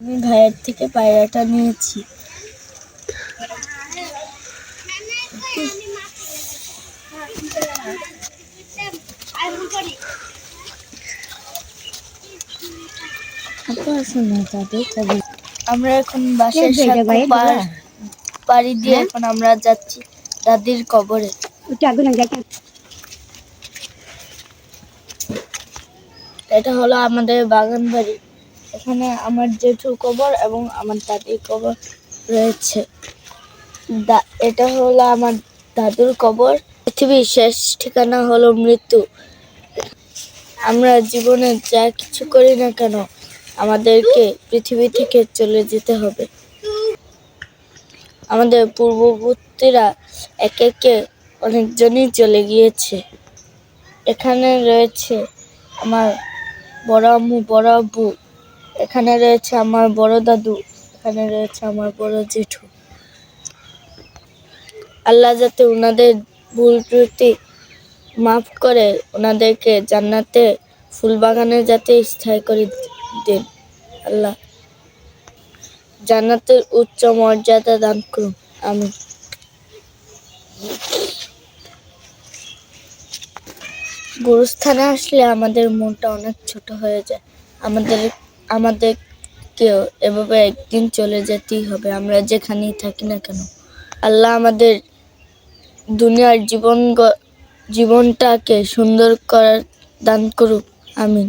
আমি ভাইয়ের থেকে পায়রাটা নিয়েছি। আমরা এখন বাসার সাথে পাড়ি দিয়ে এখন আমরা যাচ্ছি দাদির কবরে। এটা হলো আমাদের বাগান বাড়ি। এখানে আমার জেঠুর কবর এবং আমার দাদির কবর রয়েছে। এটা হলো আমার দাদুর কবর। পৃথিবীর শেষ ঠিকানা হলো মৃত্যু। আমরা জীবনে যা কিছু করি না কেন আমাদেরকে পৃথিবী থেকে চলে যেতে হবে। আমাদের পূর্ববর্তীরা একে একে অনেকজনই চলে গিয়েছে। এখানে রয়েছে আমার বড় আম্মু, বড় আব্বু, এখানে রয়েছে আমার বড় দাদু, এখানে রয়েছে আমার বড় জেঠু। আল্লাহ যাতে ওনাদের ভুল ত্রুটি মাফ করে ওনাদেরকে জান্নাতে ফুলবাগানে যাতে স্থায়ী করে দেন। আল্লাহ জান্নাতের উচ্চ মর্যাদা দান করুন, আমিন। গুরুস্থানে আসলে আমাদের মনটা অনেক ছোট হয়ে যায়। আমাদেরকেও এভাবে একদিন চলে যেতেই হবে, আমরা যেখানেই থাকি না কেন। আল্লাহ আমাদের দুনিয়ার জীবনটাকে সুন্দর করার দান করুক, আমিন।